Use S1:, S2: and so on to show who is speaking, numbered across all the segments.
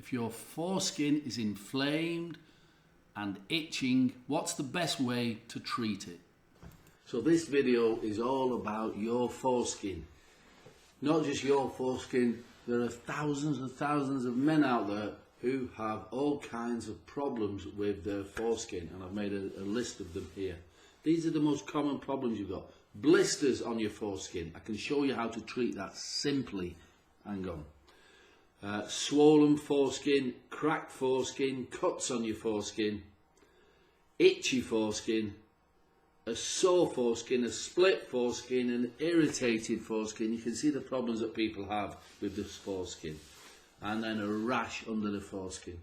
S1: If your foreskin is inflamed and itching, what's the best way to treat it? So this video is all about your foreskin. Not just your foreskin, there are thousands and thousands of men out there who have all kinds of problems with their foreskin, and I've made a list of them here. These are the most common problems you've got. Blisters on your foreskin. I can show you how to treat that simply. Hang on. Swollen foreskin, cracked foreskin, cuts on your foreskin, itchy foreskin, a sore foreskin, a split foreskin, an irritated foreskin. You can see the problems that people have with this foreskin. And then a rash under the foreskin.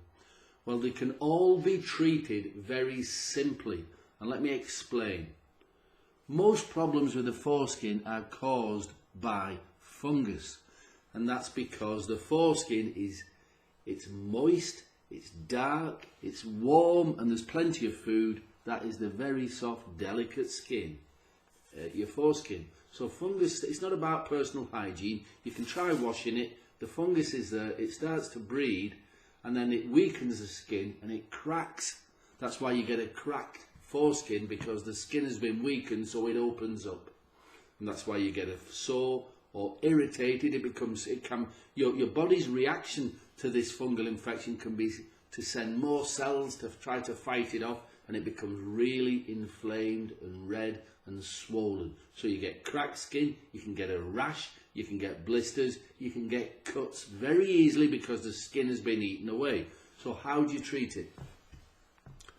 S1: Well, they can all be treated very simply. And let me explain. Most problems with the foreskin are caused by fungus. And that's because the foreskin it's moist, it's dark, it's warm, and there's plenty of food. That is the very soft, delicate skin, your foreskin. So fungus, it's not about personal hygiene. You can try washing it. The fungus is there, it starts to breed, and then it weakens the skin and it cracks. That's why you get a cracked foreskin, because the skin has been weakened, so it opens up. And that's why you get a sore or irritated. Your body's reaction to this fungal infection can be to send more cells to try to fight it off, and it becomes really inflamed and red and swollen. So you get cracked skin, you can get a rash, you can get blisters, you can get cuts very easily because the skin has been eaten away. So how do you treat it?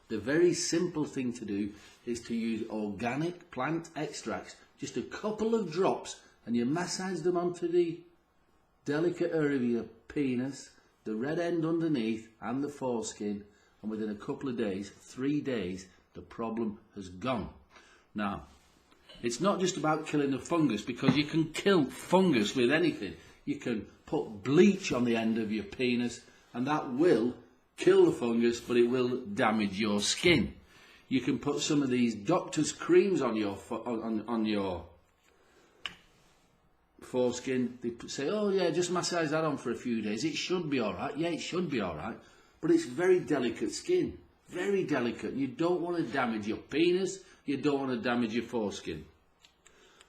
S1: The very simple thing to do is to use organic plant extracts, just a couple of drops, and you massage them onto the delicate area of your penis, the red end underneath and the foreskin, and within a couple of days, 3 days, the problem has gone. Now, it's not just about killing the fungus, because you can kill fungus with anything. You can put bleach on the end of your penis, and that will kill the fungus, but it will damage your skin. You can put some of these doctor's creams on your foreskin. They say, oh yeah, just massage that on for a few days. It should be alright. Yeah, it should be alright. But it's very delicate skin. Very delicate. You don't want to damage your penis. You don't want to damage your foreskin.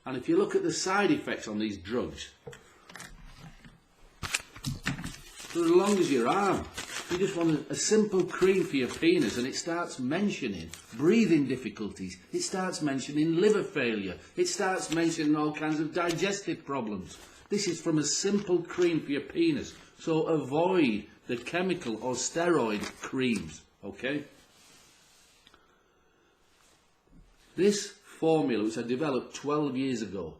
S1: And if you look at the side effects on these drugs, they're as long as your arm. You just want a simple cream for your penis, and it starts mentioning breathing difficulties. It starts mentioning liver failure. It starts mentioning all kinds of digestive problems. This is from a simple cream for your penis. So avoid the chemical or steroid creams, okay? This formula, which I developed 12 years ago,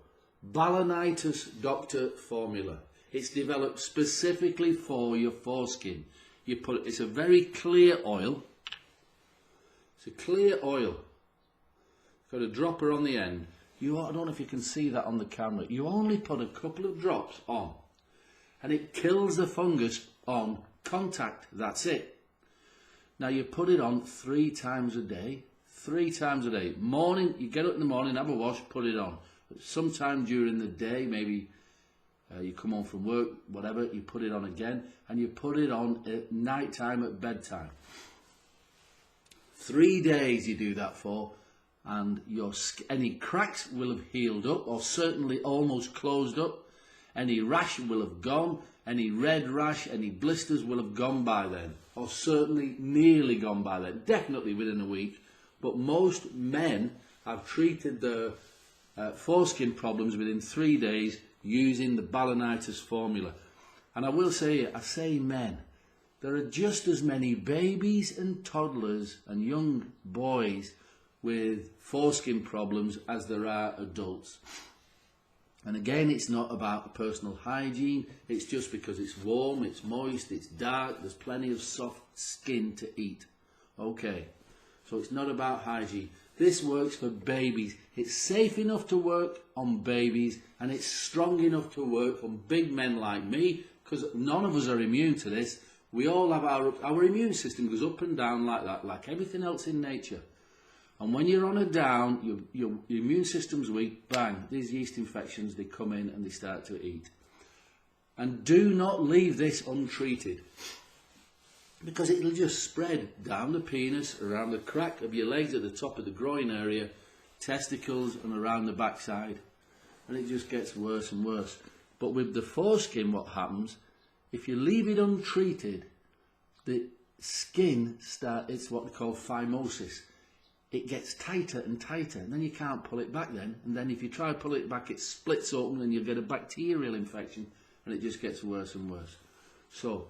S1: balanitis doctor formula. It's developed specifically for your foreskin. It's a very clear oil. It's a clear oil. It's got a dropper on the end. I don't know if you can see that on the camera. You only put a couple of drops on, and it kills the fungus on contact. That's it. Now you put it on 3 times a day. 3 times a day. Morning, you get up in the morning, have a wash, put it on. But sometime during the day, maybe you come home from work, whatever, you put it on again, and you put it on at night time, at bedtime. 3 days you do that for, and any cracks will have healed up, or certainly almost closed up. Any rash will have gone. Any red rash, any blisters will have gone by then, or certainly nearly gone by then, definitely within a week. But most men have treated their foreskin problems within 3 days using the balanitis formula. And I will say, I say men, there are just as many babies and toddlers and young boys with foreskin problems as there are adults. And again, it's not about personal hygiene. It's just because it's warm, it's moist, it's dark, there's plenty of soft skin to eat. Okay, so it's not about hygiene. This works for babies. It's safe enough to work on babies, and it's strong enough to work on big men like me, because none of us are immune to this. We all have our immune system goes up and down like that, like everything else in nature. And when you're on a down, your immune system's weak, bang, these yeast infections, they come in and they start to eat. And do not leave this untreated. because it'll just spread down the penis, around the crack of your legs at the top of the groin area, testicles and around the backside, and it just gets worse and worse. But with the foreskin, what happens, if you leave it untreated, the skin it's what we call phimosis. It gets tighter and tighter, and then you can't pull it back then, and then if you try to pull it back, it splits open and you get a bacterial infection, and it just gets worse and worse. So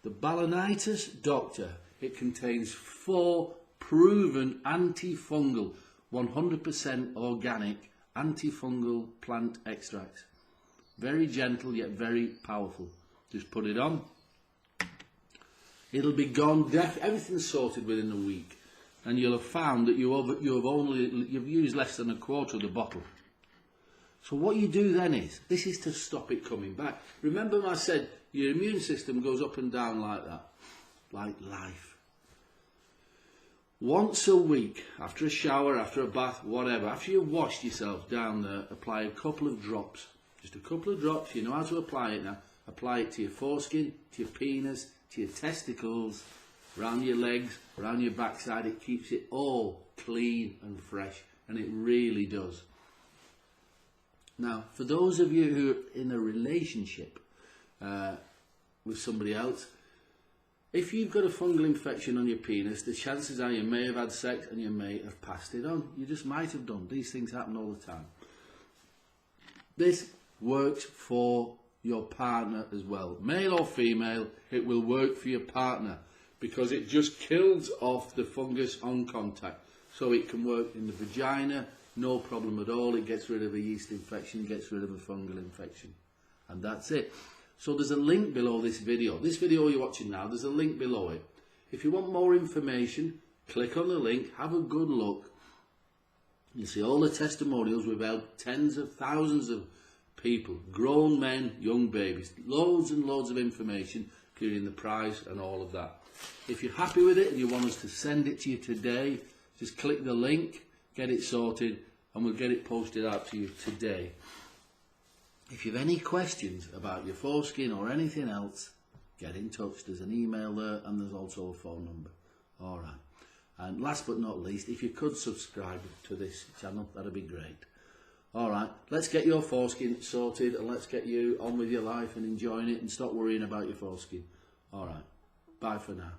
S1: the balanitis doctor, it contains 4 proven antifungal, 100% organic antifungal plant extracts. Very gentle yet very powerful. Just put it on. It'll be gone. Everything's sorted within a week, and you'll have found that you've used less than a quarter of the bottle. So what you do then is, this is to stop it coming back. Remember I said your immune system goes up and down like that, like life. Once a week, after a shower, after a bath, whatever, after you've washed yourself down there, apply a couple of drops. Just a couple of drops. You know how to apply it now. Apply it to your foreskin, to your penis, to your testicles, around your legs, around your backside. It keeps it all clean and fresh, and it really does. Now, for those of you who are in a relationship with somebody else, if you've got a fungal infection on your penis, the chances are you may have had sex and you may have passed it on. You just might have done. These things happen all the time. This works for your partner as well. Male or female, it will work for your partner because it just kills off the fungus on contact. So it can work in the vagina, no problem at all. It gets rid of a yeast infection, gets rid of a fungal infection. And that's it. So there's a link below this video. This video you're watching now, there's a link below it. If you want more information, click on the link, have a good look. You see all the testimonials. We've helped tens of thousands of people, grown men, young babies, loads and loads of information, including the price and all of that. If you're happy with it and you want us to send it to you today, just click the link, get it sorted, and we'll get it posted out to you today. If you have any questions about your foreskin or anything else, get in touch. There's an email there and there's also a phone number. All right. And last but not least, if you could subscribe to this channel, that'd be great. All right, let's get your foreskin sorted and let's get you on with your life and enjoying it and stop worrying about your foreskin. All right, bye for now.